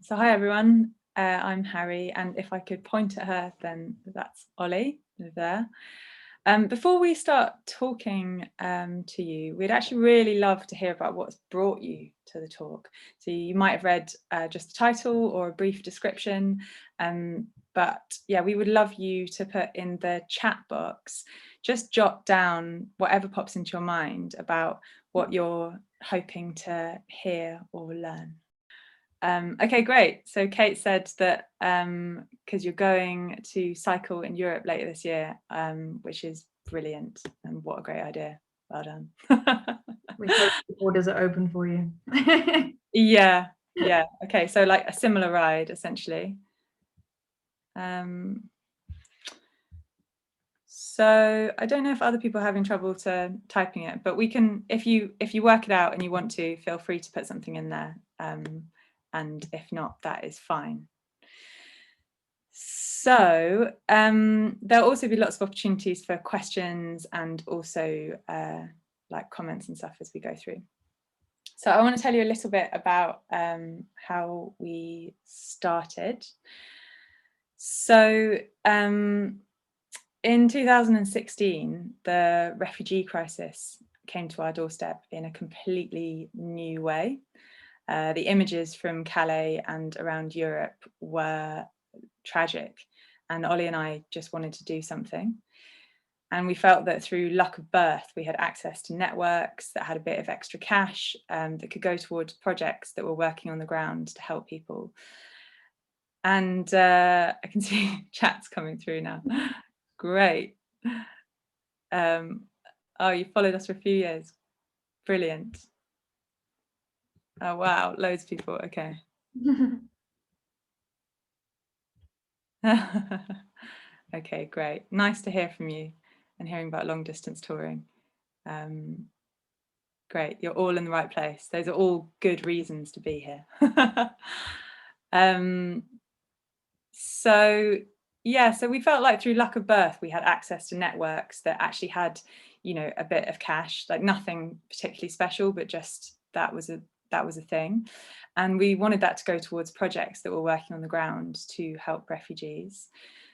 So hi everyone, I'm Harry, and if I could point at her, then that's Ollie there. Before we start talking to you, we'd actually really love to hear about what's brought you to the talk. So you might have read just the title or a brief description, but yeah, we would love you to put in the chat box, just jot down whatever pops into your mind about what you're hoping to hear or learn. Okay, great. So Kate said that because you're going to cycle in Europe later this year, which is brilliant, and what a great idea. Well done. We hope the borders are open for you. Yeah. Okay, so like a similar ride, essentially. So I don't know if other people are having trouble typing it, but we can, if you work it out and you want to, feel free to put something in there. And if not, that is fine. So there'll also be lots of opportunities for questions and also like comments and stuff as we go through. So I want to tell you a little bit about how we started. So in 2016, the refugee crisis came to our doorstep in a completely new way. The images from Calais and around Europe were tragic, and Ollie and I just wanted to do something. And we felt that through luck of birth, we had access to networks that had a bit of extra cash that could go towards projects that were working on the ground to help people. And I can see chats coming through now. Great. Oh, you followed us for a few years. Brilliant. Oh, wow. Loads of people. Okay. Okay, great. Nice to hear from you and hearing about long distance touring. Great, you're all in the right place. Those are all good reasons to be here. So we felt like through luck of birth, we had access to networks that actually had, a bit of cash, like nothing particularly special, but just that was a thing. And we wanted that to go towards projects that were working on the ground to help refugees.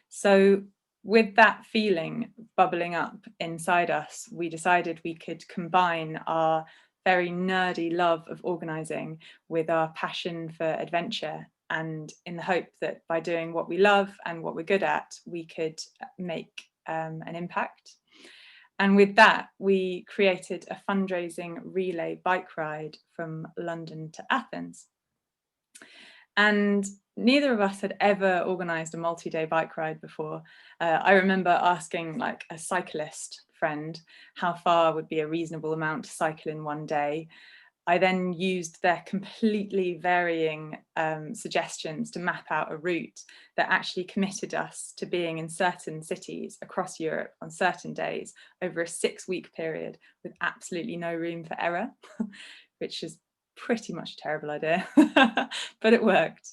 So with that feeling bubbling up inside us, we decided we could combine our very nerdy love of organising with our passion for adventure, and in the hope that by doing what we love and what we're good at, we could make an impact. And with that, we created a fundraising relay bike ride from London to Athens. And neither of us had ever organised a multi-day bike ride before. I remember asking like a cyclist friend how far would be a reasonable amount to cycle in one day. I then used their completely varying suggestions to map out a route that actually committed us to being in certain cities across Europe on certain days over a 6-week period with absolutely no room for error, which is pretty much a terrible idea, but it worked.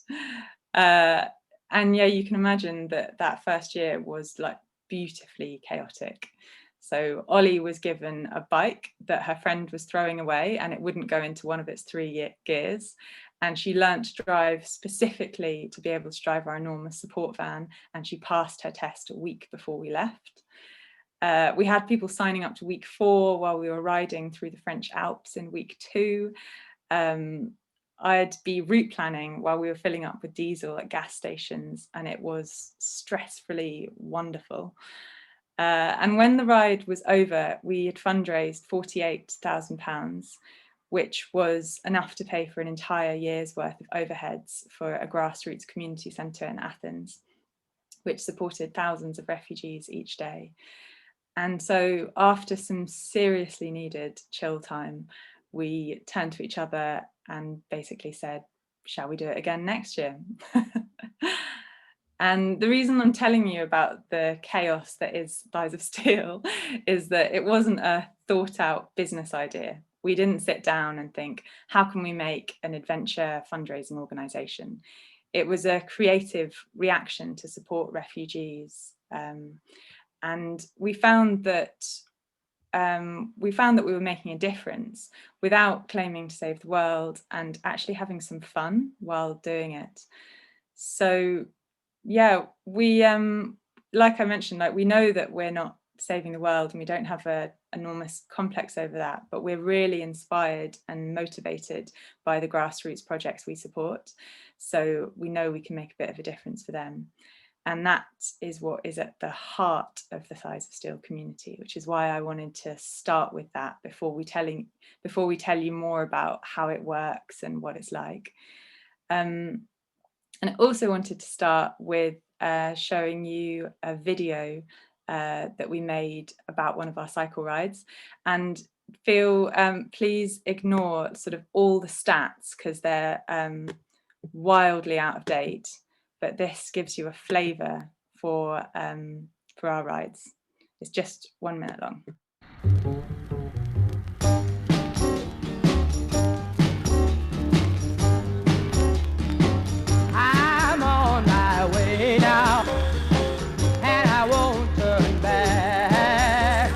And yeah, you can imagine that first year was like beautifully chaotic. So Ollie was given a bike that her friend was throwing away and it wouldn't go into one of its 3 gears. And she learnt to drive specifically to be able to drive our enormous support van, and she passed her test a week before we left. We had people signing up to week 4 while we were riding through the French Alps in week 2. I'd be route planning while we were filling up with diesel at gas stations, and it was stressfully wonderful. And when the ride was over, we had fundraised £48,000, which was enough to pay for an entire year's worth of overheads for a grassroots community centre in Athens, which supported thousands of refugees each day. And so after some seriously needed chill time, we turned to each other and basically said, shall we do it again next year? And the reason I'm telling you about the chaos that is Thighs of Steel is that it wasn't a thought out business idea. We didn't sit down and think, how can we make an adventure fundraising organisation? It was a creative reaction to support refugees. And we found that we found that we were making a difference without claiming to save the world and actually having some fun while doing it. So yeah, we like I mentioned, like we know that we're not saving the world and we don't have an enormous complex over that, but we're really inspired and motivated by the grassroots projects we support. So we know we can make a bit of a difference for them. And that is what is at the heart of the Thighs of Steel community, which is why I wanted to start with that before we tell you more about how it works and what it's like. And I also wanted to start with showing you a video that we made about one of our cycle rides, and please ignore sort of all the stats because they're wildly out of date, but this gives you a flavour for our rides. It's just 1 minute long. I'm on my way now, and I won't turn back.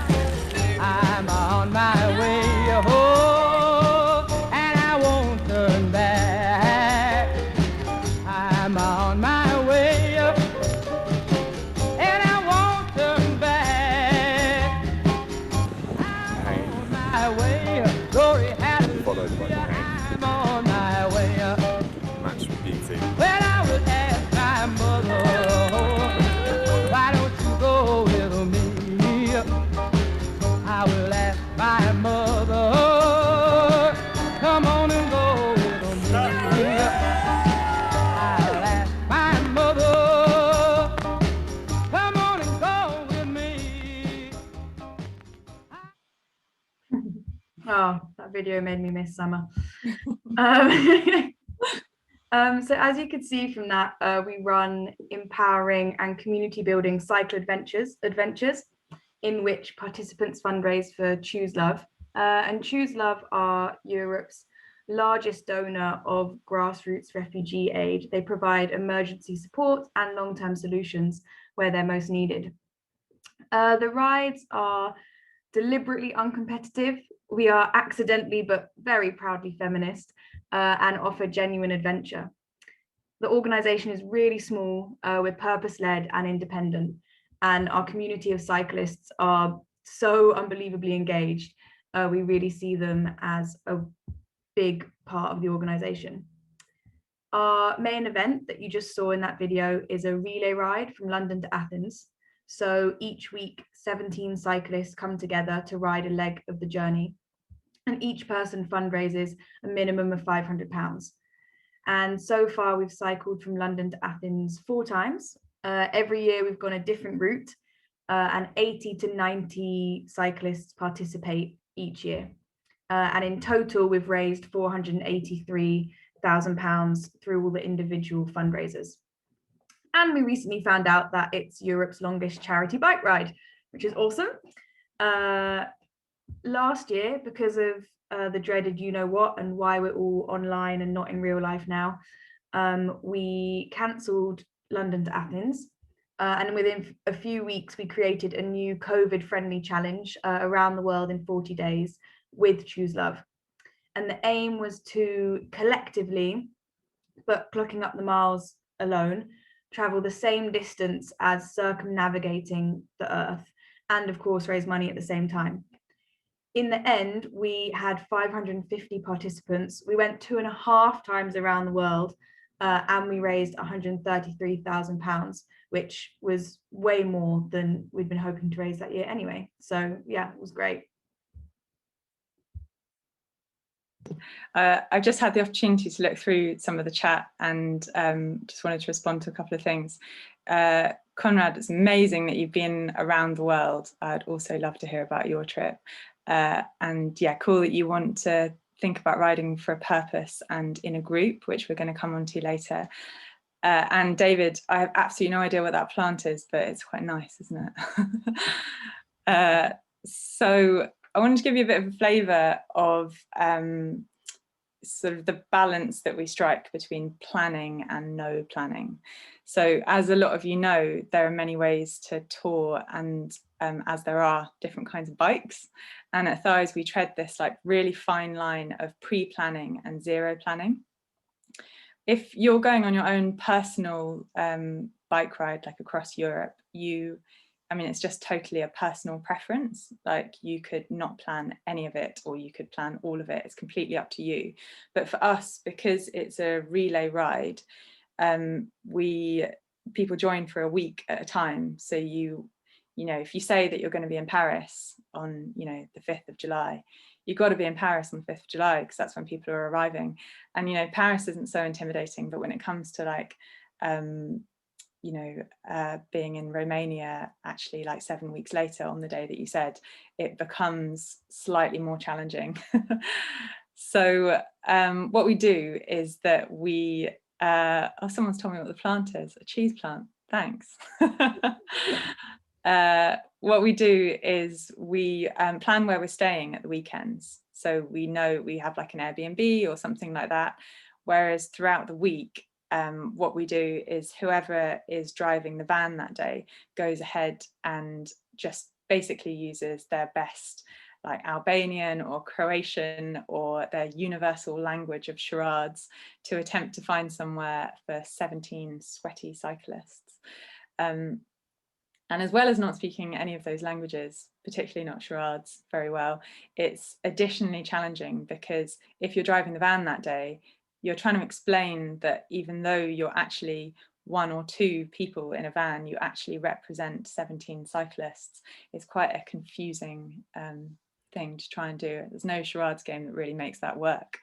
I'm on my way home, and I won't turn back. I'm on my way up, and I won't turn back. I'm on my way up, glory, hallelujah. I'm on my way up. Match with beauty. Well, I will ask my mother, why don't you go with me? I will ask my mother, come on and go with me. I'll ask my mother, come on and go with me. Oh, that video made me miss summer. So as you could see from that, we run empowering and community building cycle adventures in which participants fundraise for Choose Love. And Choose Love are Europe's largest donor of grassroots refugee aid. They provide emergency support and long-term solutions where they're most needed. The rides are deliberately uncompetitive. We are accidentally but very proudly feminist and offer genuine adventure. The organisation is really small, we're purpose-led and independent, and our community of cyclists are so unbelievably engaged. We really see them as a big part of the organisation. Our main event that you just saw in that video is a relay ride from London to Athens. So each week, 17 cyclists come together to ride a leg of the journey, and each person fundraises a minimum of £500. And so far we've cycled from London to Athens 4 times. Every year we've gone a different route, and 80 to 90 cyclists participate each year. And in total, we've raised £483,000 through all the individual fundraisers. And we recently found out that it's Europe's longest charity bike ride, which is awesome. Last year, because of the dreaded you-know-what and why we're all online and not in real life now, we cancelled London to Athens. And within a few weeks, we created a new COVID-friendly challenge around the world in 40 days with Choose Love. And the aim was to collectively, but clocking up the miles alone, travel the same distance as circumnavigating the Earth, and of course, raise money at the same time. In the end, we had 550 participants. We went 2.5 times around the world, and we raised £133,000, which was way more than we'd been hoping to raise that year anyway. So yeah, it was great. I've just had the opportunity to look through some of the chat and just wanted to respond to a couple of things. Conrad, it's amazing that you've been around the world. I'd also love to hear about your trip. And yeah, cool that you want to think about riding for a purpose and in a group, which we're going to come on to later. And David, I have absolutely no idea what that plant is, but it's quite nice, isn't it? So I wanted to give you a bit of a flavour of sort of the balance that we strike between planning and no planning. So as a lot of you know, there are many ways to tour, and as there are different kinds of bikes. And at Thighs, we tread this like really fine line of pre-planning and zero planning. If you're going on your own personal bike ride, like across Europe, I mean, it's just totally a personal preference. Like you could not plan any of it, or you could plan all of it. It's completely up to you. But for us, because it's a relay ride, people join for a week at a time. So you know, if you say that you're going to be in Paris on, you know, the 5th of July, you've got to be in Paris on the 5th of July, because that's when people are arriving. And, you know, Paris isn't so intimidating, but when it comes to like, you know, being in Romania, actually like 7 weeks later on the day that you said, it becomes slightly more challenging. So what we do is that we, oh, someone's told me what the plant is, a cheese plant, thanks. What we do is we plan where we're staying at the weekends. So we know we have like an Airbnb or something like that. Whereas throughout the week, what we do is whoever is driving the van that day goes ahead and just basically uses their best like Albanian or Croatian or their universal language of charades to attempt to find somewhere for 17 sweaty cyclists. And as well as not speaking any of those languages, particularly not charades, very well, it's additionally challenging, because if you're driving the van that day, you're trying to explain that even though you're actually 1 or 2 people in a van, you actually represent 17 cyclists. It's quite a confusing thing to try and do. There's no charades game that really makes that work.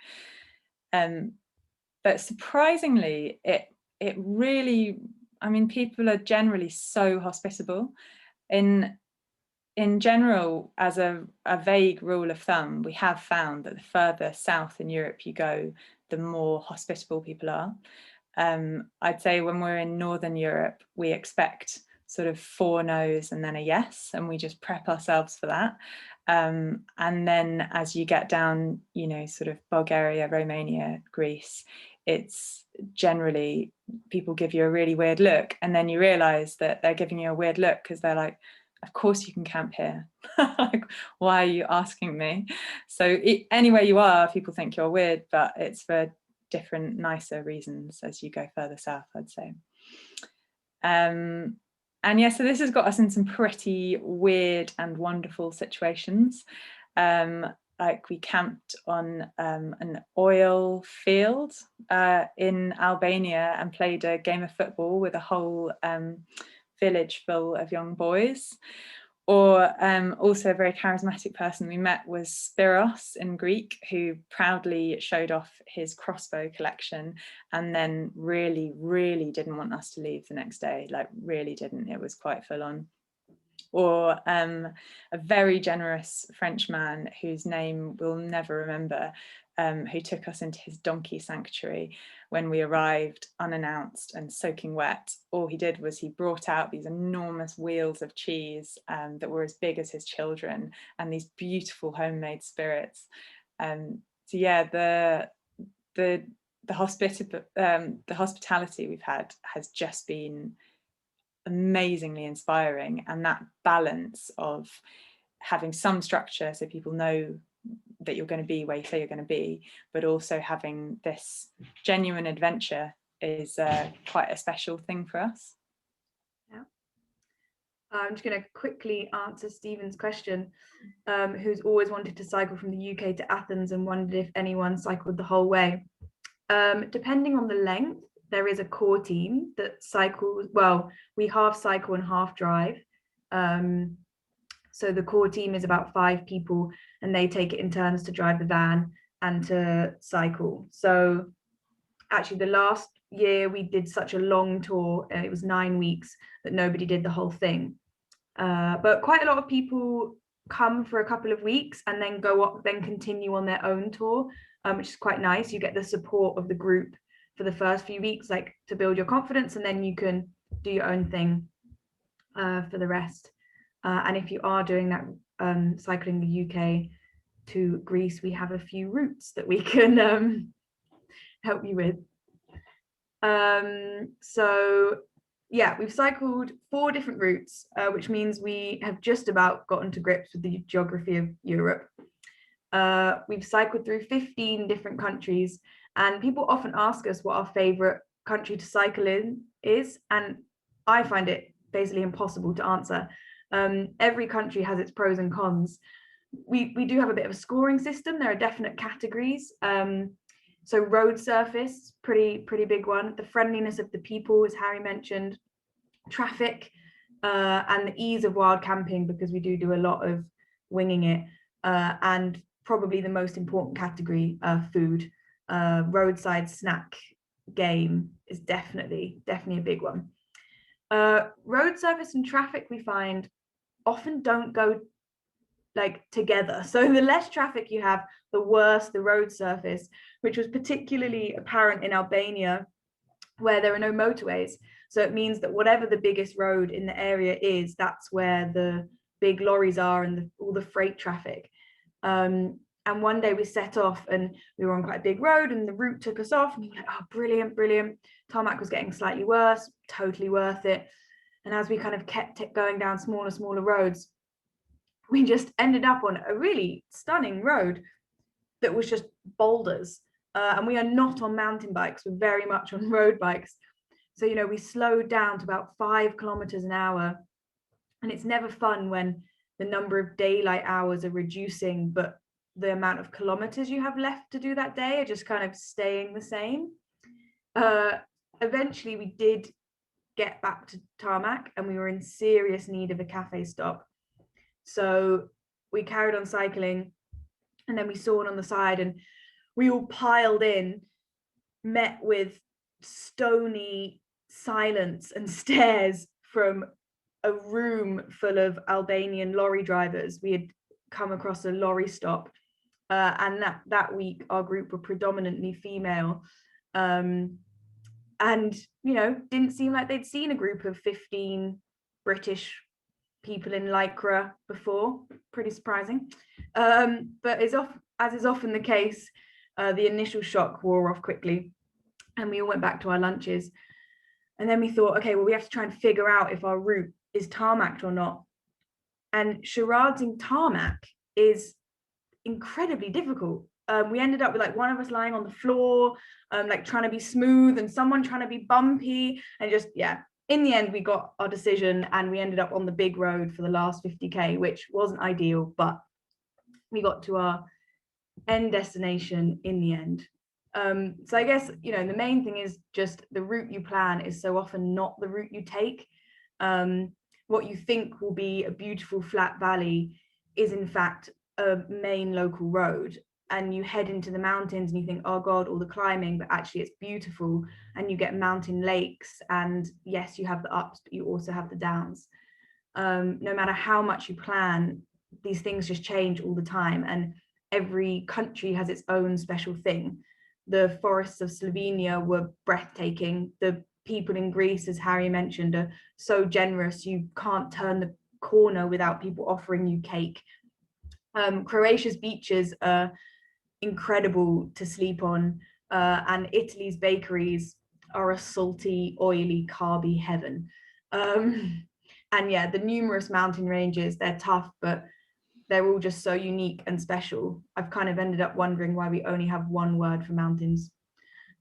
But surprisingly, it really, I mean, people are generally so hospitable. In general, as a vague rule of thumb, we have found that the further south in Europe you go, the more hospitable people are. I'd say when we're in Northern Europe, we expect sort of 4 no's and then a yes, and we just prep ourselves for that. And then as you get down, you know, sort of Bulgaria, Romania, Greece, it's generally people give you a really weird look, and then you realize that they're giving you a weird look because they're like, of course you can camp here. Like, why are you asking me? So anywhere you are, people think you're weird, but it's for different, nicer reasons as you go further south, I'd say. And yeah, so this has got us in some pretty weird and wonderful situations. Like we camped on an oil field in Albania and played a game of football with a whole village full of young boys. Or also a very charismatic person we met was Spiros in Greek, who proudly showed off his crossbow collection and then really, really didn't want us to leave the next day, like really didn't. It was quite full on. Or a very generous French man whose name we'll never remember, who took us into his donkey sanctuary when we arrived unannounced and soaking wet. All he did was he brought out these enormous wheels of cheese that were as big as his children, and these beautiful homemade spirits. So yeah, the hospitality we've had has just been amazingly inspiring, and that balance of having some structure so people know that you're going to be where you say you're going to be, but also having this genuine adventure is quite a special thing for us. Yeah. I'm just going to quickly answer Stephen's question, who's always wanted to cycle from the UK to Athens and wondered if anyone cycled the whole way. Depending on the length, there is a core team that cycles, well, we half cycle and half drive. So the core team is about 5 people, and they take it in turns to drive the van and to cycle. So actually the last year we did such a long tour, and it was 9 weeks, that nobody did the whole thing. But quite a lot of people come for a couple of weeks and then go up, then continue on their own tour, which is quite nice. You get the support of the group for the first few weeks, like to build your confidence, and then you can do your own thing for the rest. And if you are doing that, cycling the UK to Greece, we have a few routes that we can help you with. So yeah, we've cycled 4 different routes, which means we have just about gotten to grips with the geography of Europe. We've cycled through 15 different countries, and people often ask us what our favorite country to cycle in is, and I find it basically impossible to answer. Every country has its pros and cons. We do have a bit of a scoring system. There are definite categories. So road surface, pretty big one. The friendliness of the people, as Harry mentioned. Traffic, and the ease of wild camping, because we do a lot of winging it. And probably the most important category, food. Roadside snack game is definitely a big one. Road surface and traffic, we find, often don't go like together. So the less traffic you have, the worse the road surface, which was particularly apparent in Albania, where there are no motorways. So it means that whatever the biggest road in the area is, that's where the big lorries are and all the freight traffic. And one day we set off and we were on quite a big road and the route took us off and we were like, oh, brilliant. Tarmac was getting slightly worse, totally worth it. And as we kind of kept going down smaller roads, we just ended up on a really stunning road that was just boulders. And we are not on mountain bikes, we're very much on road bikes. So, you know, we slowed down to about 5 kilometers an hour. And it's never fun when the number of daylight hours are reducing, but the amount of kilometers you have left to do that day are just kind of staying the same. Eventually, we did get back to tarmac and we were in serious need of a cafe stop. So we carried on cycling and then we saw one on the side and we all piled in, met with stony silence and stares from a room full of Albanian lorry drivers. We had come across a lorry stop, and that week our group were predominantly female, and you know, didn't seem like they'd seen a group of 15 British people in lycra before. Pretty surprising, but as is often the case, the initial shock wore off quickly and we all went back to our lunches. And then we thought, okay, well, we have to try and figure out if our route is tarmacked or not. And charading tarmac is incredibly difficult. We ended up with like one of us lying on the floor, like trying to be smooth and someone trying to be bumpy, and just, yeah, in the end we got our decision and we ended up on the big road for the last 50k, which wasn't ideal, but we got to our end destination in the end. So I guess, you know, the main thing is just the route you plan is so often not the route you take. What you think will be a beautiful flat valley is in fact a main local road, and you head into the mountains and you think, oh God, all the climbing, but actually it's beautiful and you get mountain lakes, and yes, you have the ups, but you also have the downs. No matter how much you plan, these things just change all the time, and every country has its own special thing. The forests of Slovenia were breathtaking. The people in Greece, as Harry mentioned, are so generous. You can't turn the corner without people offering you cake. Croatia's beaches are incredible to sleep on, and Italy's bakeries are a salty, oily, carby heaven. And yeah, the numerous mountain ranges, they're tough, but they're all just so unique and special. I've kind of ended up wondering why we only have one word for mountains.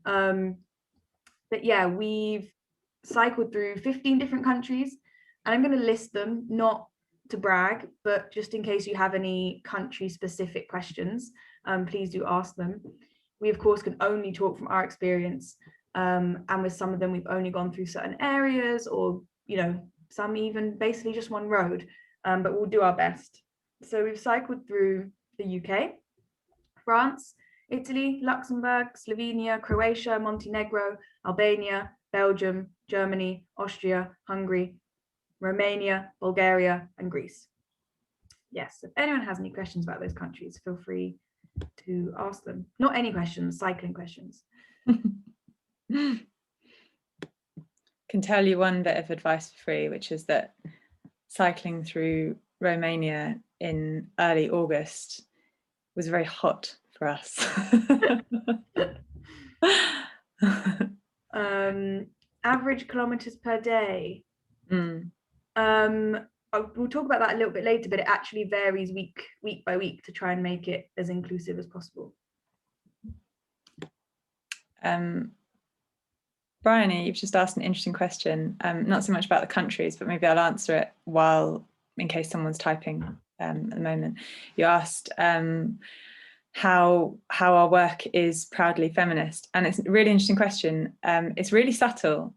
But yeah, we've cycled through 15 different countries, and I'm going to list them, not to brag, but just in case you have any country specific questions, please do ask them. We of course can only talk from our experience, and with some of them we've only gone through certain areas, or you know, some even basically just one road, but we'll do our best. So we've cycled through the UK, France, Italy, Luxembourg, Slovenia, Croatia, Montenegro, Albania, Belgium, Germany, Austria, Hungary, Romania, Bulgaria, and Greece. Yes, if anyone has any questions about those countries, feel free to ask them. Not any questions, cycling questions. Can tell you one bit of advice for free, which is that cycling through Romania in early August was very hot for us. Average kilometers per day. Mm. We'll talk about that a little bit later, but it actually varies week by week to try and make it as inclusive as possible. Bryony, you've just asked an interesting question, not so much about the countries, but maybe I'll answer it in case someone's typing at the moment. You asked how our work is proudly feminist, and it's a really interesting question. It's really subtle.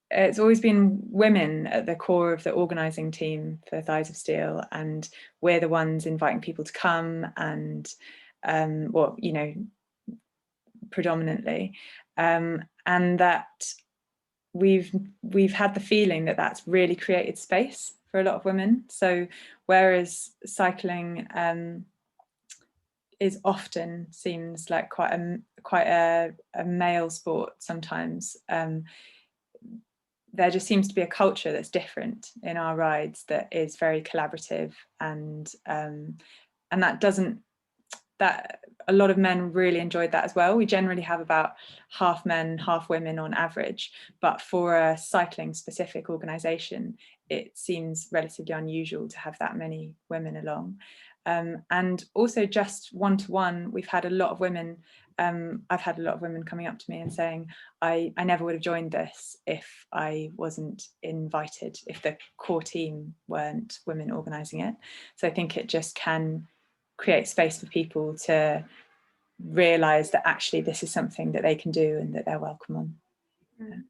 It's always been women at the core of the organising team for Thighs of Steel, and we're the ones inviting people to come, and predominantly, and that we've had the feeling that that's really created space for a lot of women. So whereas cycling is often seems like quite a male sport sometimes, there just seems to be a culture that's different in our rides that is very collaborative, and that a lot of men really enjoyed that as well. We generally have about half men, half women on average, but for a cycling specific organisation, it seems relatively unusual to have that many women along. And also just one-to-one, we've had a lot of women, I've had a lot of women coming up to me and saying, I never would have joined this if I wasn't invited, if the core team weren't women organising it. So I think it just can create space for people to realise that actually this is something that they can do and that they're welcome on.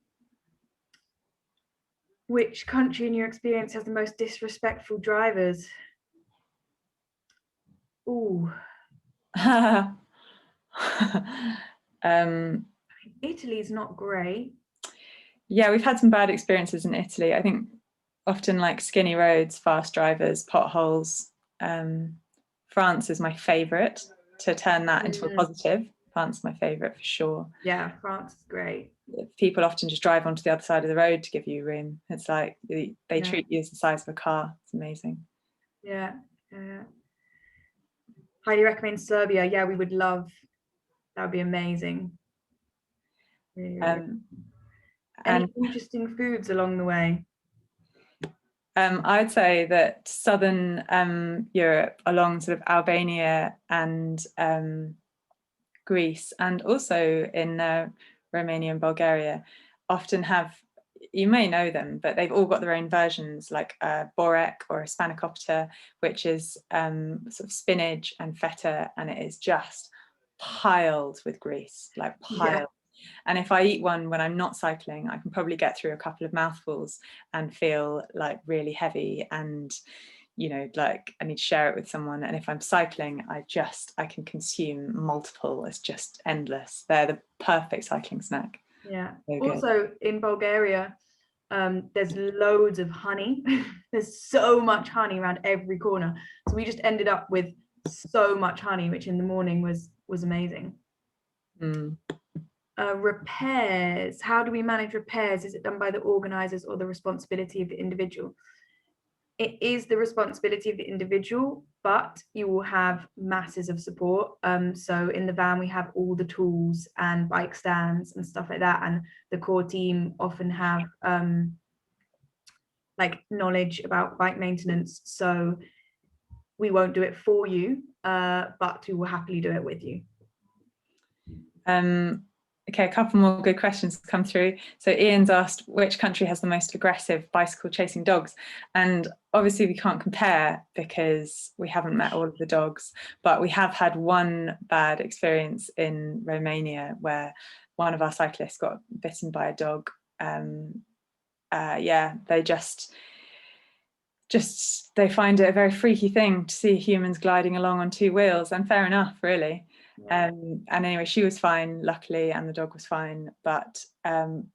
Which country in your experience has the most disrespectful drivers? Ooh. Italy's not great. Yeah, we've had some bad experiences in Italy. I think often like skinny roads, fast drivers, potholes. France is my favourite, to turn that into a positive. France is my favourite for sure. Yeah, France is great. People often just drive onto the other side of the road to give you room. It's like they treat you as the size of a car. It's amazing. Yeah. Highly recommend Serbia. Yeah, we would love. That would be amazing. Really. Any interesting foods along the way? I'd say that southern Europe, along sort of Albania and Greece, and also in Romania and Bulgaria, often have, you may know them, but they've all got their own versions, like borek or a spanakopita, which is sort of spinach and feta, and it is just piled with grease, like piled. Yeah. And if I eat one when I'm not cycling, I can probably get through a couple of mouthfuls and feel like really heavy, and like I need to share it with someone. And if I'm cycling, I can consume multiple. It's just endless. They're the perfect cycling snack. Yeah. Also in Bulgaria, there's loads of honey. There's so much honey around every corner. So we just ended up with so much honey, which in the morning was amazing. Repairs. How do we manage repairs? Is it done by the organisers or the responsibility of the individual? It is the responsibility of the individual, but you will have masses of support. So in the van, we have all the tools and bike stands and stuff like that. And the core team often have like knowledge about bike maintenance. So we won't do it for you, but we will happily do it with you. Okay, a couple more good questions come through. So Ian's asked which country has the most aggressive bicycle chasing dogs, and obviously we can't compare because we haven't met all of the dogs, but we have had one bad experience in Romania where one of our cyclists got bitten by a dog. They they find it a very freaky thing to see humans gliding along on two wheels, and fair enough, really. And anyway, she was fine, luckily, and the dog was fine. But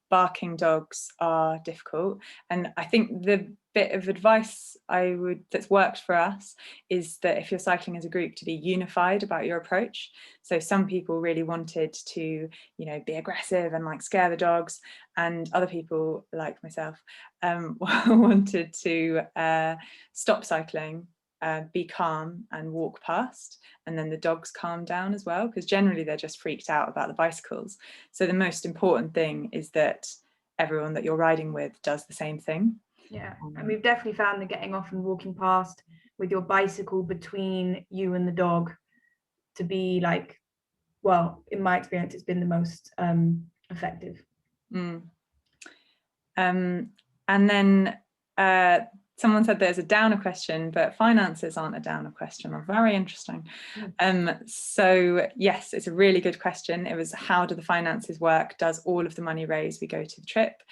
barking dogs are difficult. And I think the bit of advice that's worked for us is that if you're cycling as a group, to be unified about your approach. So some people really wanted to, be aggressive and like scare the dogs, and other people, like myself, wanted to stop cycling be calm and walk past, and then the dogs calm down as well, because generally they're just freaked out about the bicycles. So the most important thing is that everyone that you're riding with does the same thing. Yeah, and we've definitely found that getting off and walking past with your bicycle between you and the dog to be like, well, in my experience, it's been the most effective. And then someone said there's a downer question, but finances aren't a downer question. Or very interesting. So yes, it's a really good question. It was, how do the finances work? Does all of the money raised we go to the trip?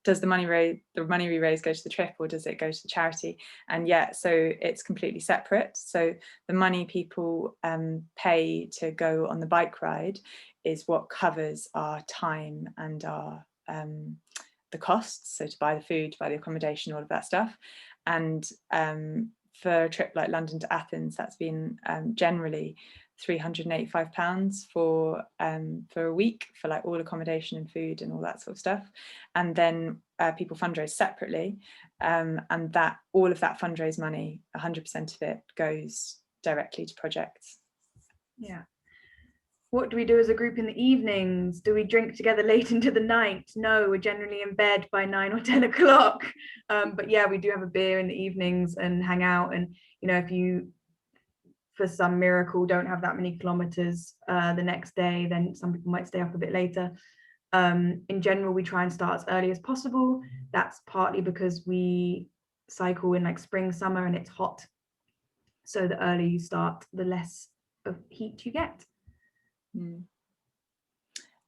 Does the money we raise go to the trip, or does it go to the charity? And yeah, so it's completely separate. So the money people pay to go on the bike ride is what covers our time and our the costs, so to buy the food, to buy the accommodation, all of that stuff. And for a trip like London to Athens, that's been generally £385 for a week, for like all accommodation and food and all that sort of stuff. And then people fundraise separately, and that all of that fundraise money, 100% of it goes directly to projects. Yeah. What do we do as a group in the evenings? Do we drink together late into the night? No, we're generally in bed by 9 or 10 o'clock. But yeah, we do have a beer in the evenings and hang out. And, you know, if you, for some miracle, don't have that many kilometers the next day, then some people might stay up a bit later. In general, we try and start as early as possible. That's partly because we cycle in like spring, summer, and it's hot. So the earlier you start, the less of heat you get.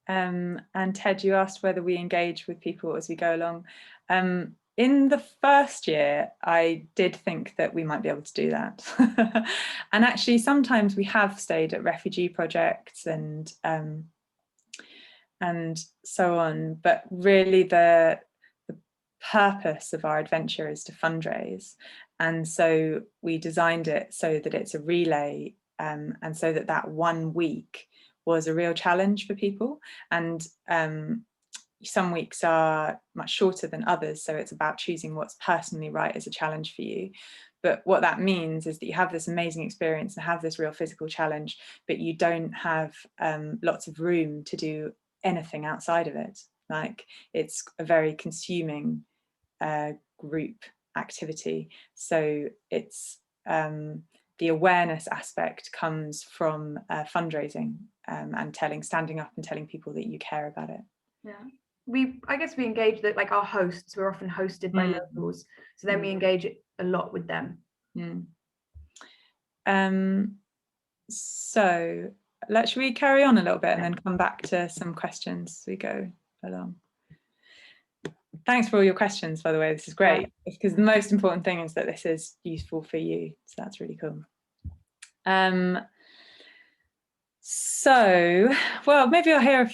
And Ted, you asked whether we engage with people as we go along. In the first year, I did think that we might be able to do that. And actually, sometimes we have stayed at refugee projects and so on. But really, the purpose of our adventure is to fundraise. And so we designed it so that it's a relay, and so that 1 week was a real challenge for people. And some weeks are much shorter than others, so it's about choosing what's personally right as a challenge for you. But what that means is that you have this amazing experience and have this real physical challenge, but you don't have lots of room to do anything outside of it. Like, it's a very consuming group activity. So it's the awareness aspect comes from fundraising and standing up and telling people that you care about it. Yeah, I guess we engage that, like our hosts, we're often hosted by locals, so then we engage a lot with them. So should we carry on a little bit and then come back to some questions as we go along? Thanks for all your questions, by the way. This is great, because the most important thing is that this is useful for you. So that's really cool. So, well, maybe I'll hear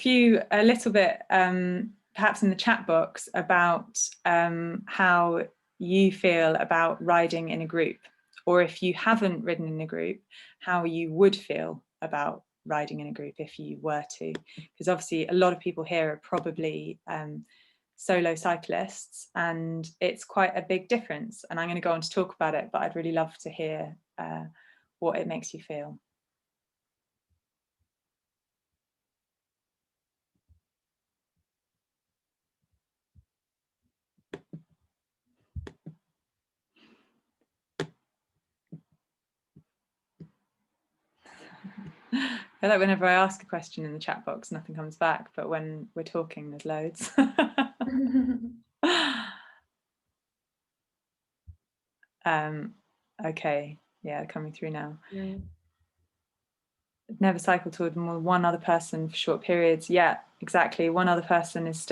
a little bit, perhaps in the chat box, about how you feel about riding in a group, or if you haven't ridden in a group, how you would feel about riding in a group if you were to. Because obviously a lot of people here are probably solo cyclists, and it's quite a big difference, and I'm going to go on to talk about it, but I'd really love to hear what it makes you feel. I feel like whenever I ask a question in the chat box, nothing comes back, but when we're talking, there's loads. Okay, yeah, coming through now. Never cycled with more than one other person for short periods. Yeah, exactly. One other person is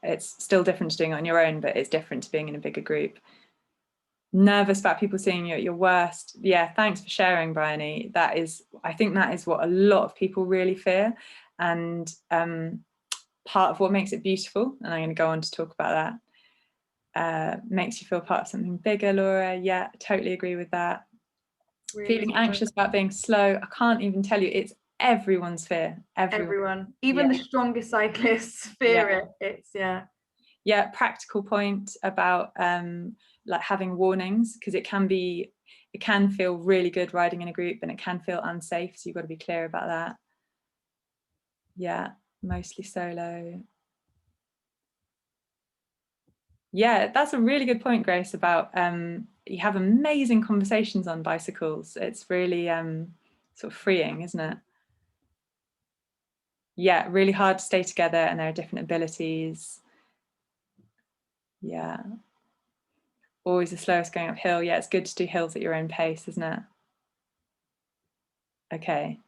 it's still different to doing it on your own, but it's different to being in a bigger group. Nervous about people seeing you at your worst. Yeah, thanks for sharing, Bryony. I think that is what a lot of people really fear, and part of what makes it beautiful, and I'm going to go on to talk about that. Makes you feel part of something bigger, Laura. Yeah, totally agree with that. Really feeling anxious about being slow. I can't even tell you, it's everyone's fear. Everyone. Even the strongest cyclists fear it. It's practical point about like having warnings, because it can be it can feel really good riding in a group, and it can feel unsafe, so you've got to be clear about that. Yeah, mostly solo. Yeah, that's a really good point, Grace, about you have amazing conversations on bicycles. It's really sort of freeing, isn't it? Yeah, really hard to stay together, and there are different abilities. Yeah. Always the slowest going uphill. Yeah, it's good to do hills at your own pace, isn't it? Okay.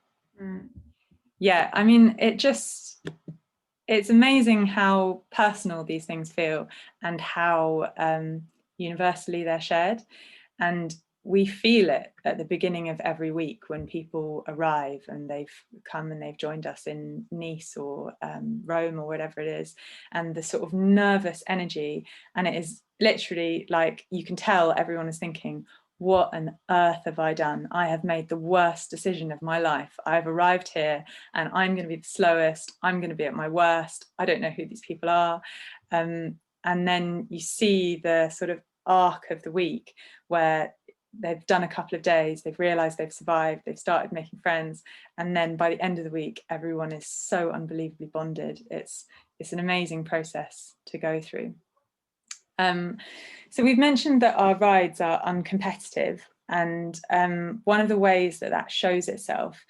Yeah, I mean, it's amazing how personal these things feel, and how universally they're shared. And we feel it at the beginning of every week when people arrive and they've come and they've joined us in Nice or Rome or whatever it is, and the sort of nervous energy. And it is literally like, you can tell everyone is thinking, what on earth have I done? I have made the worst decision of my life. I've arrived here and I'm going to be the slowest. I'm going to be at my worst. I don't know who these people are. And then you see the sort of arc of the week where they've done a couple of days, they've realized they've survived, they've started making friends, and then by the end of the week everyone is so unbelievably bonded. It's an amazing process to go through. So we've mentioned that our rides are uncompetitive, and one of the ways that that shows itself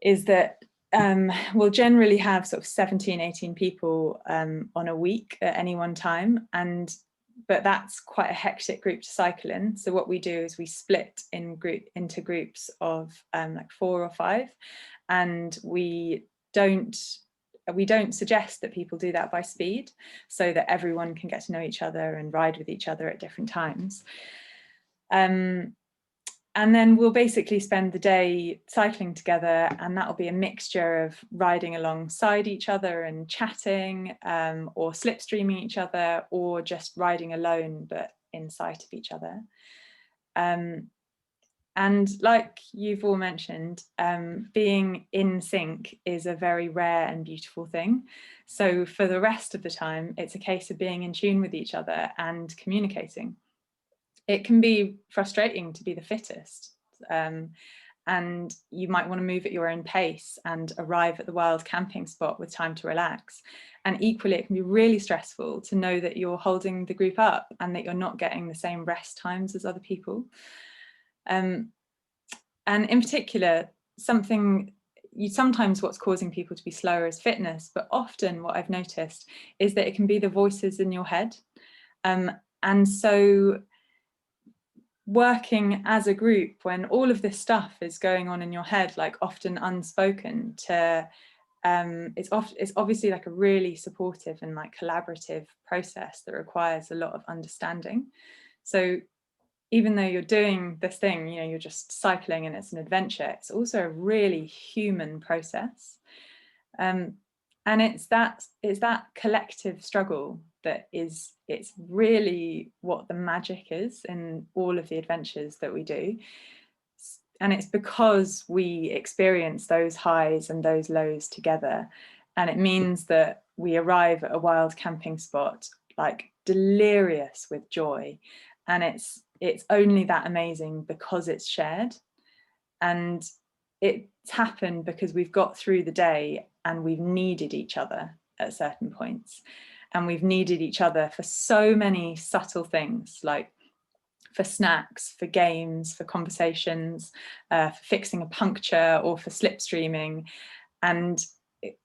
is that we'll generally have sort of 17, 18 people on a week at any one time, but that's quite a hectic group to cycle in. So what we do is we split into groups of like 4 or 5, and we don't suggest that people do that by speed, so that everyone can get to know each other and ride with each other at different times. And then we'll basically spend the day cycling together, and that'll be a mixture of riding alongside each other and chatting, or slipstreaming each other, or just riding alone but in sight of each other. And like you've all mentioned, being in sync is a very rare and beautiful thing. So for the rest of the time, it's a case of being in tune with each other and communicating. It can be frustrating to be the fittest, and you might want to move at your own pace and arrive at the wild camping spot with time to relax. And equally, it can be really stressful to know that you're holding the group up and that you're not getting the same rest times as other people. And in particular, sometimes what's causing people to be slower is fitness, but often what I've noticed is that it can be the voices in your head. And so working as a group when all of this stuff is going on in your head, like often unspoken, it's obviously like a really supportive and like collaborative process that requires a lot of understanding. So even though you're doing this thing, you know, you're just cycling and it's an adventure, it's also a really human process. And it's that collective struggle that it's really what the magic is in all of the adventures that we do. And it's because we experience those highs and those lows together. And it means that we arrive at a wild camping spot like delirious with joy. And it's only that amazing because it's shared. And it's happened because we've got through the day and we've needed each other at certain points. And we've needed each other for so many subtle things, like for snacks, for games, for conversations, for fixing a puncture, or for slipstreaming. And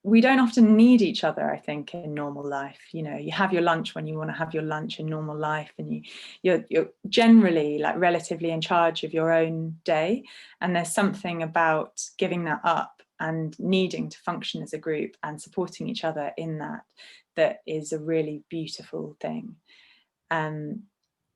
we don't often need each other, I think, in normal life. You know, you have your lunch when you want to have your lunch in normal life, and you're generally like relatively in charge of your own day. And there's something about giving that up and needing to function as a group and supporting each other in that is a really beautiful thing. And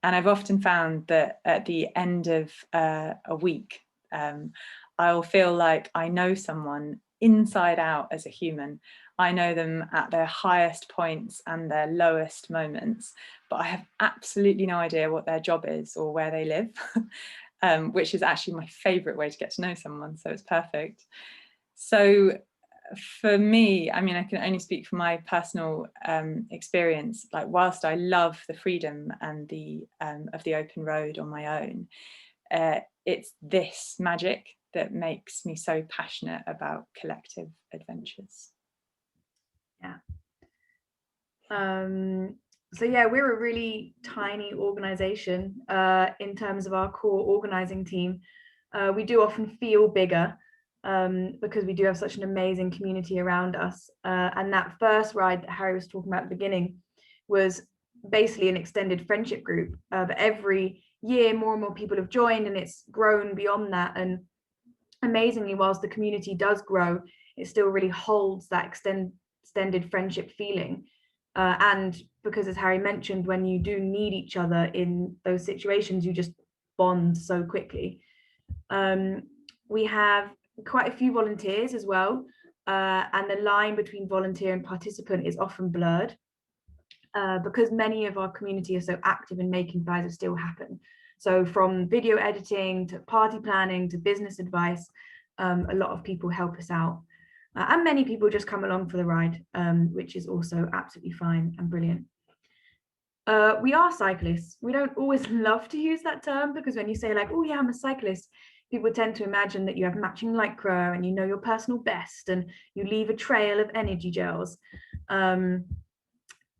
I've often found that at the end of a week, I'll feel like I know someone inside out as a human. I know them at their highest points and their lowest moments, but I have absolutely no idea what their job is or where they live, which is actually my favourite way to get to know someone, so it's perfect. So for me, I mean, I can only speak from my personal experience. Like, whilst I love the freedom and the of the open road on my own, it's this magic that makes me so passionate about collective adventures. Yeah. So yeah, we're a really tiny organization in terms of our core organizing team. We do often feel bigger because we do have such an amazing community around us. And that first ride that Harry was talking about at the beginning was basically an extended friendship group. But every year, more and more people have joined, and it's grown beyond that. And amazingly, whilst the community does grow, it still really holds that extended friendship feeling. And because, as Harry mentioned, when you do need each other in those situations, you just bond so quickly. We have quite a few volunteers as well, and the line between volunteer and participant is often blurred because many of our community are so active in making Thighs Still happen. So from video editing to party planning to business advice, a lot of people help us out. And many people just come along for the ride, which is also absolutely fine and brilliant. We are cyclists. We don't always love to use that term because when you say like, oh yeah, I'm a cyclist, people tend to imagine that you have matching lycra and you know your personal best and you leave a trail of energy gels.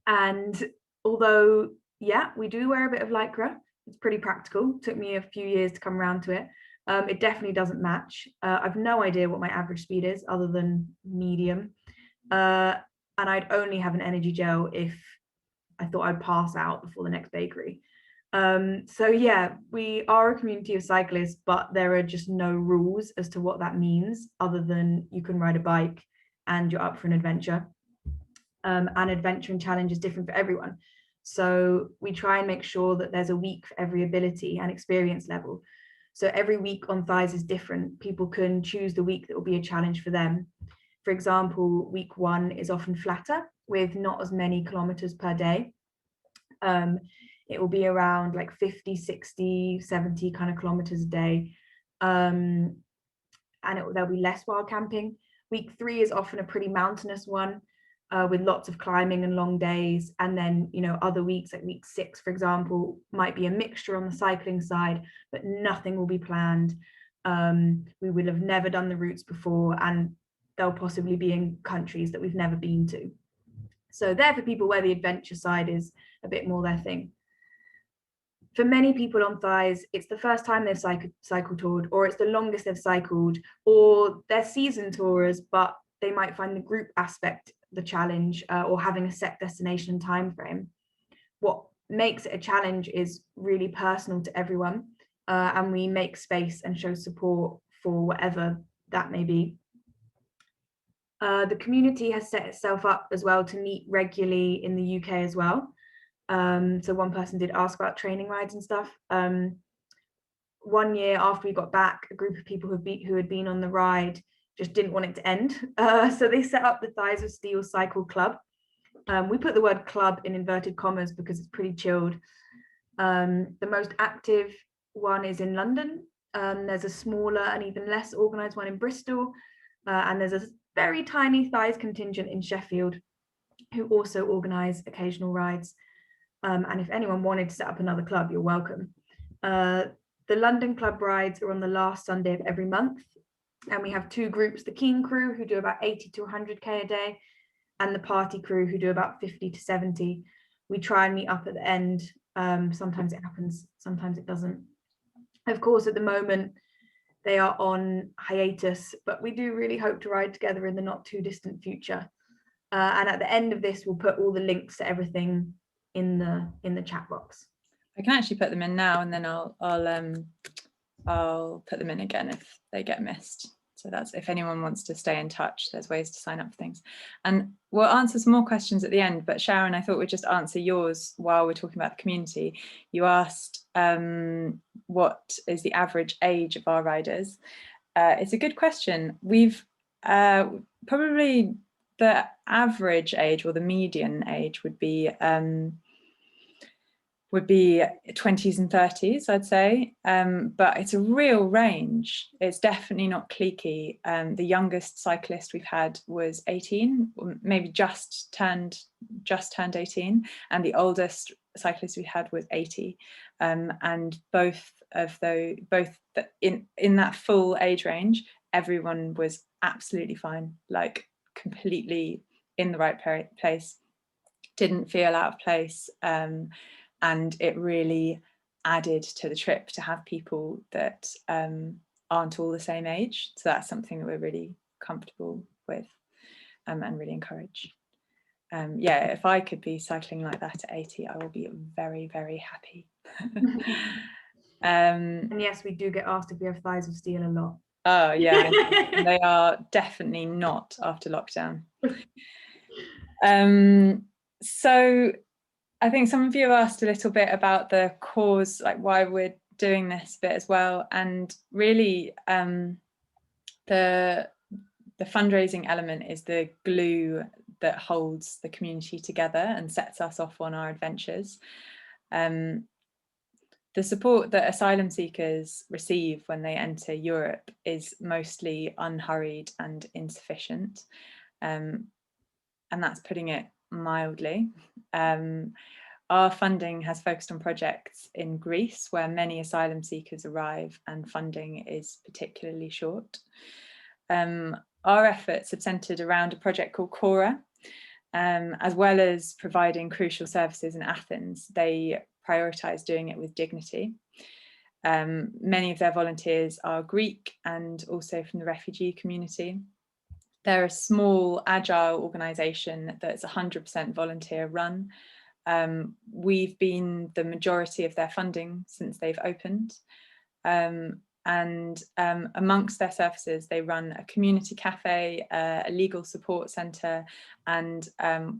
And although, yeah, we do wear a bit of lycra, it's pretty practical. It took me a few years to come around to it. It definitely doesn't match. I've no idea what my average speed is other than medium. And I'd only have an energy gel if I thought I'd pass out before the next bakery. So yeah, we are a community of cyclists, but there are just no rules as to what that means other than you can ride a bike and you're up for an adventure. And adventure and challenge is different for everyone. So we try and make sure that there's a week for every ability and experience level. So every week on Thighs is different. People can choose the week that will be a challenge for them. For example, week 1 is often flatter with not as many kilometers per day. It will be around like 50, 60, 70 kind of kilometers a day. And there'll be less wild camping. Week 3 is often a pretty mountainous one with lots of climbing and long days. And then, you know, other weeks like week 6, for example, might be a mixture on the cycling side, but nothing will be planned. We will have never done the routes before, and they'll possibly be in countries that we've never been to. So they're for people where the adventure side is a bit more their thing. For many people on Thighs, it's the first time they've cycle toured, or it's the longest they've cycled, or they're season tourers, but they might find the group aspect the challenge, or having a set destination and time frame. What makes it a challenge is really personal to everyone, and we make space and show support for whatever that may be. The community has set itself up as well to meet regularly in the UK as well. So one person did ask about training rides and stuff. 1 year after we got back, a group of people who had been on the ride just didn't want it to end. So they set up the Thighs of Steel Cycle Club. We put the word club in inverted commas because it's pretty chilled. The most active one is in London. There's a smaller and even less organised one in Bristol. And there's a very tiny Thighs contingent in Sheffield who also organise occasional rides. And if anyone wanted to set up another club, you're welcome. The London club rides are on the last Sunday of every month. And we have 2 groups, the Keen crew who do about 80 to 100k a day, and the party crew who do about 50 to 70. We try and meet up at the end. Sometimes it happens, sometimes it doesn't. Of course, at the moment, they are on hiatus, but we do really hope to ride together in the not too distant future. And at the end of this, we'll put all the links to everything in the chat box. I can actually put them in now, and then I'll put them in again if they get missed. So that's, if anyone wants to stay in touch, there's ways to sign up for things. And we'll answer some more questions at the end, but Sharon, I thought we'd just answer yours while we're talking about the community. You asked what is the average age of our riders? It's a good question. We've probably the average age, or the median age, would be 20s and 30s, I'd say, but it's a real range. It's definitely not cliquey. The youngest cyclist we've had was 18, or maybe just turned 18, and the oldest cyclist we had was 80. And both of both in that full age range, everyone was absolutely fine, like completely in the right place, didn't feel out of place, and it really added to the trip to have people that aren't all the same age. So that's something that we're really comfortable with, and really encourage. Yeah, if I could be cycling like that at 80, I will be very, very happy. And yes, we do get asked if we have thighs of steel a lot. Oh yeah, they are definitely not after lockdown. So I think some of you asked a little bit about the cause, like why we're doing this bit as well, and really the fundraising element is the glue that holds the community together and sets us off on our adventures. The support that asylum seekers receive when they enter Europe is mostly unhurried and insufficient, and that's putting it mildly. Our funding has focused on projects in Greece where many asylum seekers arrive and funding is particularly short. Our efforts have centred around a project called Cora. As well as providing crucial services in Athens, they prioritise doing it with dignity. Many of their volunteers are Greek and also from the refugee community. They're a small, agile organisation that's 100% volunteer run. We've been the majority of their funding since they've opened. And amongst their services, they run a community cafe, a legal support centre, and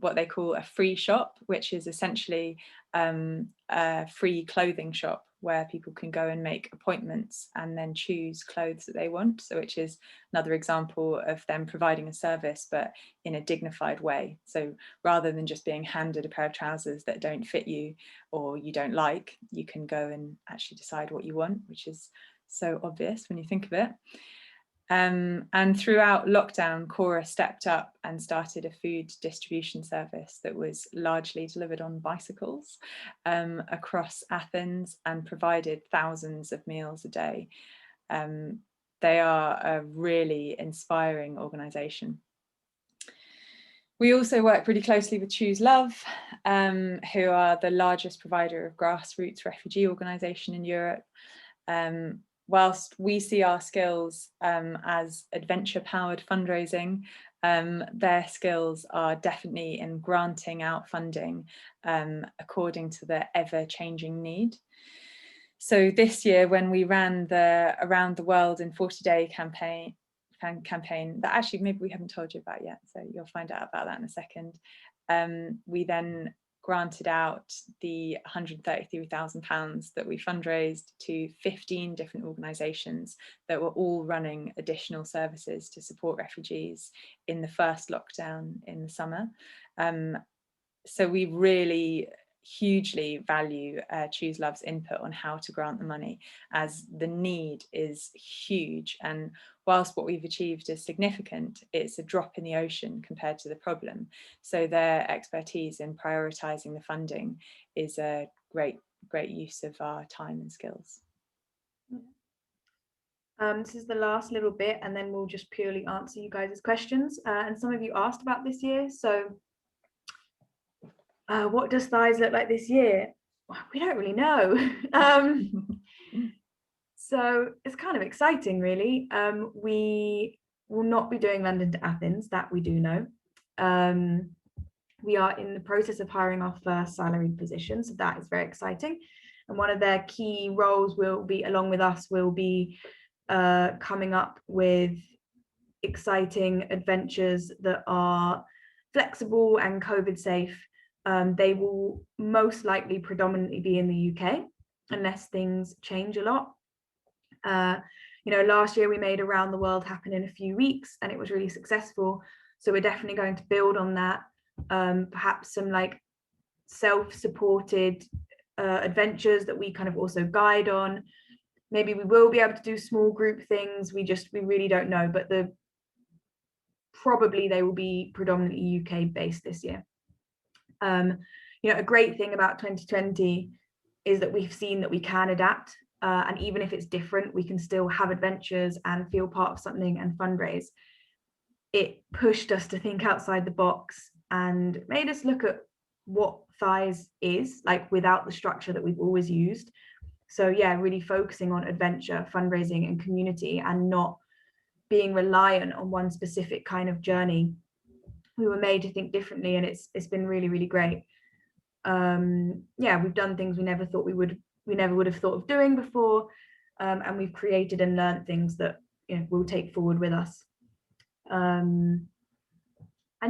what they call a free shop, which is essentially a free clothing shop where people can go and make appointments and then choose clothes that they want. So which is another example of them providing a service, but in a dignified way. So rather than just being handed a pair of trousers that don't fit you or you don't like, you can go and actually decide what you want, which is so obvious when you think of it. And throughout lockdown, Cora stepped up and started a food distribution service that was largely delivered on bicycles across Athens and provided thousands of meals a day. They are a really inspiring organisation. We also work really closely with Choose Love, who are the largest provider of grassroots refugee organisation in Europe. Whilst we see our skills as adventure-powered fundraising, their skills are definitely in granting out funding according to the ever-changing need. So this year, when we ran the Around the World in 40-day campaign that actually maybe we haven't told you about yet, so you'll find out about that in a second, we then granted out the £133,000 that we fundraised to 15 different organisations that were all running additional services to support refugees in the first lockdown in the summer. So we really hugely value Choose Love's input on how to grant the money, as the need is huge, and whilst what we've achieved is significant, it's a drop in the ocean compared to the problem. So their expertise in prioritising the funding is a great use of our time and skills. This is the last little bit, and then we'll just purely answer you guys' questions. And some of you asked about this year, so what does thighs look like this year? Well, we don't really know. So it's kind of exciting, really. We will not be doing London to Athens, that we do know. We are in the process of hiring our first salaried position, so that is very exciting. And one of their key roles will be, along with us, will be coming up with exciting adventures that are flexible and COVID safe. They will most likely predominantly be in the UK, unless things change a lot. You know, last year we made Around the World happen in a few weeks, and it was really successful. So we're definitely going to build on that. Perhaps some like self-supported adventures that we kind of also guide on. Maybe we will be able to do small group things. We really don't know, but probably they will be predominantly UK based this year. You know, a great thing about 2020 is that we've seen that we can adapt. and even if it's different, we can still have adventures and feel part of something and fundraise. It pushed us to think outside the box and made us look at what Thighs is like without the structure that we've always used. So yeah, really focusing on adventure, fundraising and community, and not being reliant on one specific kind of journey. We were made to think differently, and it's been really, really great. Yeah, we've done things we never would have thought of doing before, and we've created and learned things that, you know, we'll take forward with us. And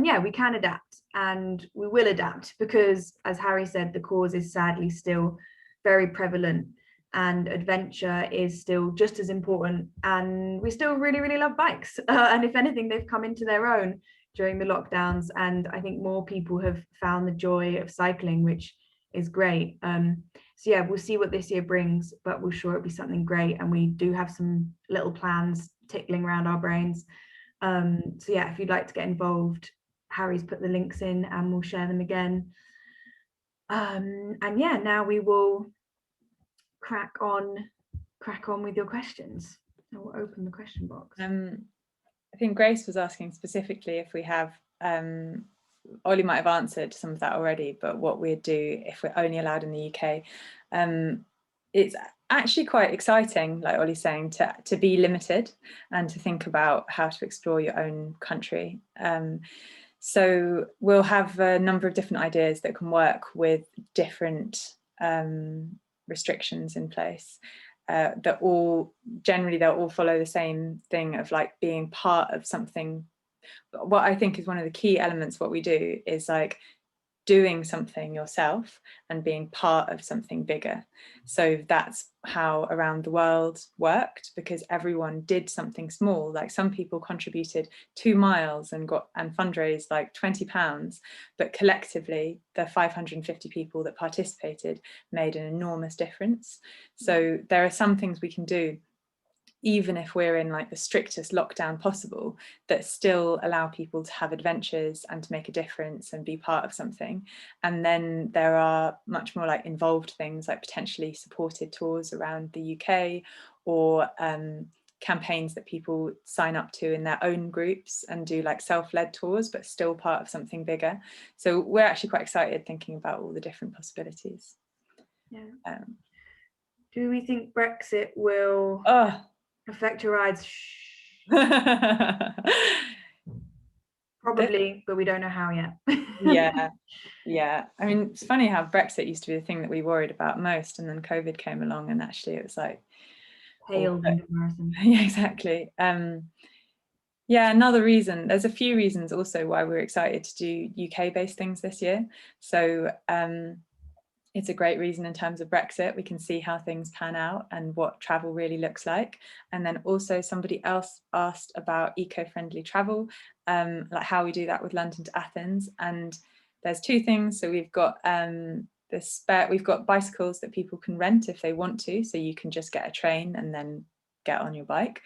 yeah, we can adapt, and we will adapt, because as Harry said, the cause is sadly still very prevalent, and adventure is still just as important, and we still really, really love bikes, and if anything, they've come into their own during the lockdowns, and I think more people have found the joy of cycling, which is great. So yeah, we'll see what this year brings, but we're sure it'll be something great, and we do have some little plans tickling around our brains. So yeah, if you'd like to get involved, Harry's put the links in and we'll share them again. And yeah, now we will crack on with your questions. I will open the question box. I think Grace was asking specifically if we have, Ollie might have answered some of that already, but what we'd do if we're only allowed in the UK. It's actually quite exciting, like Ollie's saying, to be limited and to think about how to explore your own country. So we'll have a number of different ideas that can work with different restrictions in place. That all generally they'll all follow the same thing of like being part of something. What I think is one of the key elements what we do is like doing something yourself and being part of something bigger. So that's how Around the World worked, because everyone did something small. Like some people contributed 2 miles and fundraised like £20, but collectively the 550 people that participated made an enormous difference. So there are some things we can do even if we're in like the strictest lockdown possible, that still allow people to have adventures and to make a difference and be part of something. And then there are much more like involved things, like potentially supported tours around the UK, or campaigns that people sign up to in their own groups and do like self-led tours, but still part of something bigger. So we're actually quite excited thinking about all the different possibilities. Yeah. Do we think Brexit will affect your rides? Probably, but we don't know how yet. Yeah. I mean, it's funny how Brexit used to be the thing that we worried about most, and then COVID came along, and actually it was like paled in comparison. Yeah, exactly. Yeah, another reason, there's a few reasons also why we're excited to do UK-based things this year. So it's a great reason in terms of Brexit. We can see how things pan out and what travel really looks like. And then also somebody else asked about eco-friendly travel, like how we do that with London to Athens. And there's 2 things. So we've got we've got bicycles that people can rent if they want to. So you can just get a train and then get on your bike.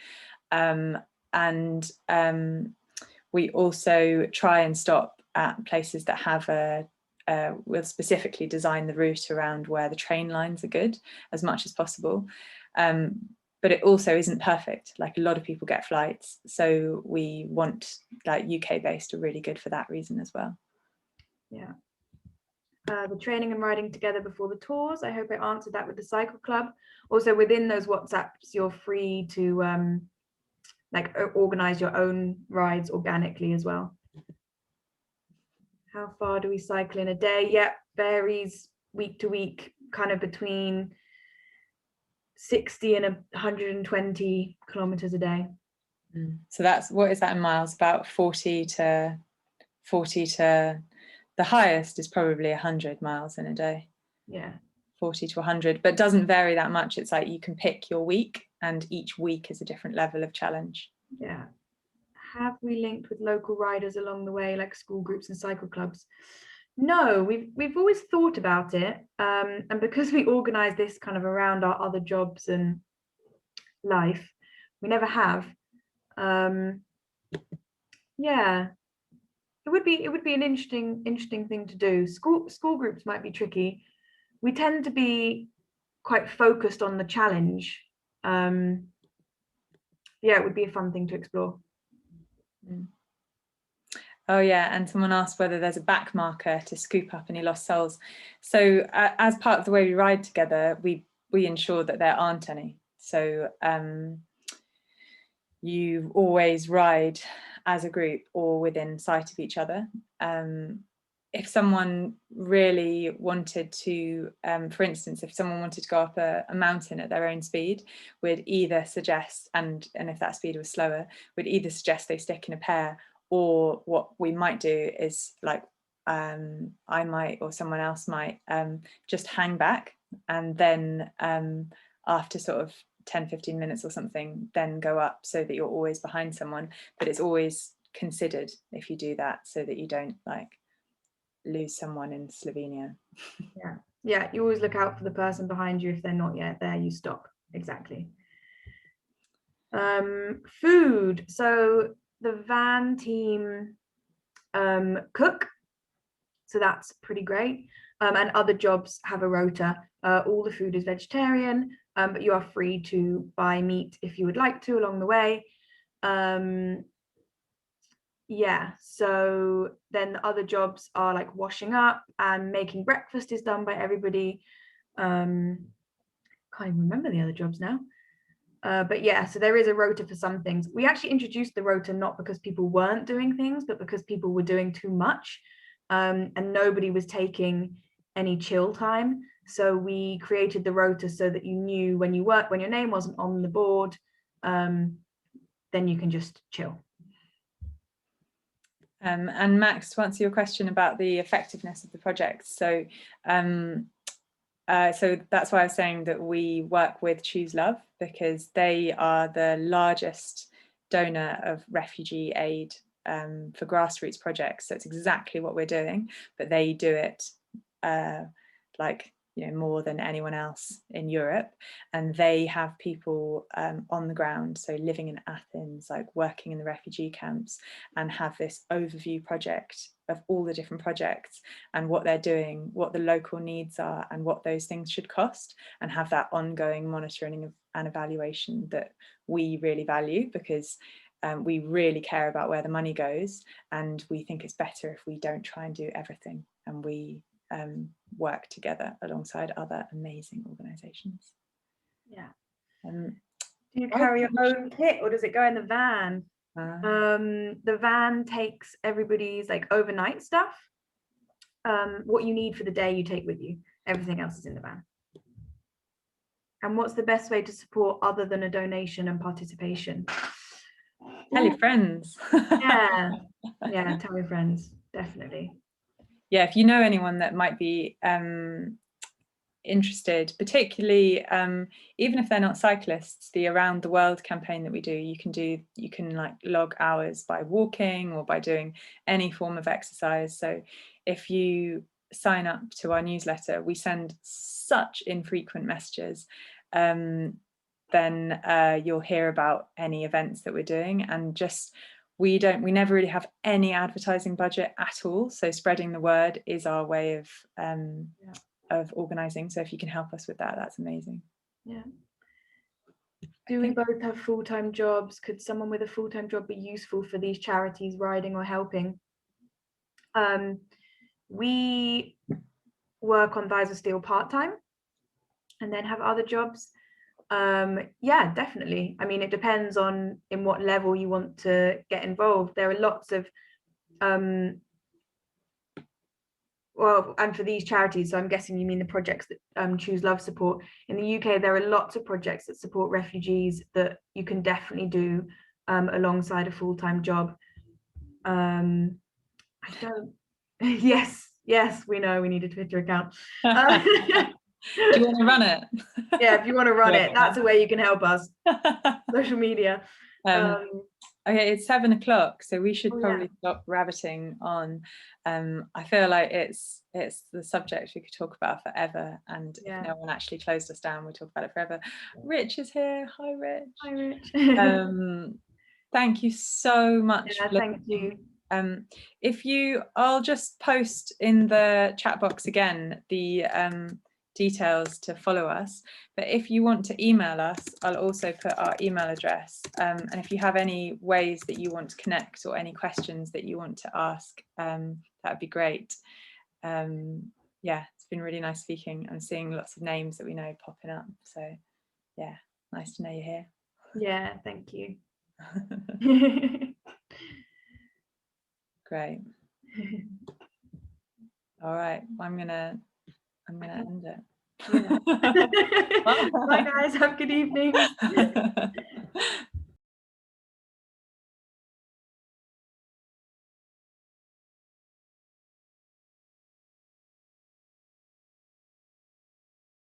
We also try and stop at places that have we'll specifically design the route around where the train lines are good as much as possible. But it also isn't perfect. Like a lot of people get flights. So we want like UK based are really good for that reason as well. Yeah. The training and riding together before the tours. I hope I answered that with the cycle club. Also within those WhatsApps, you're free to like organize your own rides organically as well. How far do we cycle in a day? Yeah, varies week to week, kind of between 60 and 120 kilometers a day. So that's, what is that in miles? About 40 to the highest is probably 100 miles in a day. Yeah. 40 to 100, but doesn't vary that much. It's like you can pick your week, and each week is a different level of challenge. Yeah. Have we linked with local riders along the way, like school groups and cycle clubs? No, we've always thought about it, and because we organize this kind of around our other jobs and life, we never have. Yeah, it would be an interesting thing to do. School groups might be tricky. We tend to be quite focused on the challenge. Yeah, it would be a fun thing to explore. Oh yeah, and someone asked whether there's a back marker to scoop up any lost souls. So as part of the way we ride together, we ensure that there aren't any. So you always ride as a group or within sight of each other. If someone really wanted to, for instance, if someone wanted to go up a mountain at their own speed, we'd either suggest, and if that speed was slower, we'd either suggest they stick in a pair, or what we might do is, like, I might, or someone else might, just hang back, and then after sort of 10-15 minutes or something, then go up, so that you're always behind someone. But it's always considered if you do that, so that you don't like lose someone in Slovenia. Yeah, you always look out for the person behind you. If they're not yet there, you stop. Exactly. Food. So the van team cook, so that's pretty great. And other jobs have a rota. All the food is vegetarian, but you are free to buy meat if you would like to along the way. Yeah, so then the other jobs are like washing up, and making breakfast is done by everybody. Can't even remember the other jobs now. But yeah, so there is a rota for some things. We actually introduced the rota not because people weren't doing things, but because people were doing too much, and nobody was taking any chill time. So we created the rota so that you knew when you worked, when your name wasn't on the board, then you can just chill. And Max, to answer your question about the effectiveness of the project, so so that's why I was saying that we work with Choose Love, because they are the largest donor of refugee aid for grassroots projects. So it's exactly what we're doing, but they do it like, you know, more than anyone else in Europe. And they have people on the ground, so living in Athens, like working in the refugee camps, and have this overview project of all the different projects and what they're doing, what the local needs are, and what those things should cost, and have that ongoing monitoring and evaluation that we really value, because we really care about where the money goes, and we think it's better if we don't try and do everything, and we work together alongside other amazing organisations. Yeah. Do you carry your own kit, or does it go in the van? The van takes everybody's like overnight stuff. What you need for the day you take with you. Everything else is in the van. And what's the best way to support other than a donation and participation? Tell your friends. Yeah, tell your friends, definitely. Yeah, if you know anyone that might be interested, particularly even if they're not cyclists, the Around the World campaign that we do, you can like log hours by walking or by doing any form of exercise. So if you sign up to our newsletter, we send such infrequent messages, then you'll hear about any events that we're doing. And just we never really have any advertising budget at all, so spreading the word is our way of organising. So if you can help us with that, that's amazing. Yeah. Do we both have full-time jobs? Could someone with a full-time job be useful for these charities riding or helping? We work on Thighs of Steel part-time and then have other jobs. Yeah, definitely. I mean, it depends on in what level you want to get involved. There are lots of well, and for these charities, so I'm guessing you mean the projects that Choose Love support. In the UK, there are lots of projects that support refugees that you can definitely do alongside a full-time job. I don't. Yes, we know we need a Twitter account. Do you want to run it? Yeah, if you want to run it, that's a way you can help us. Social media. Okay, it's 7 o'clock, so we should probably stop rabbiting on. I feel like it's the subject we could talk about forever, and if no one actually closed us down, we'll talk about it forever. Rich is here. Hi, Rich. Hi, Rich. Thank you so much. Yeah, thank you. I'll just post in the chat box again the details to follow us. But if you want to email us, I'll also put our email address. And if you have any ways that you want to connect or any questions that you want to ask, that would be great. Yeah, it's been really nice speaking. I'm seeing lots of names that we know popping up. So yeah, nice to know you're here. Yeah, thank you. Great. All right, I'm gonna end it. Yeah. Bye guys, have a good evening.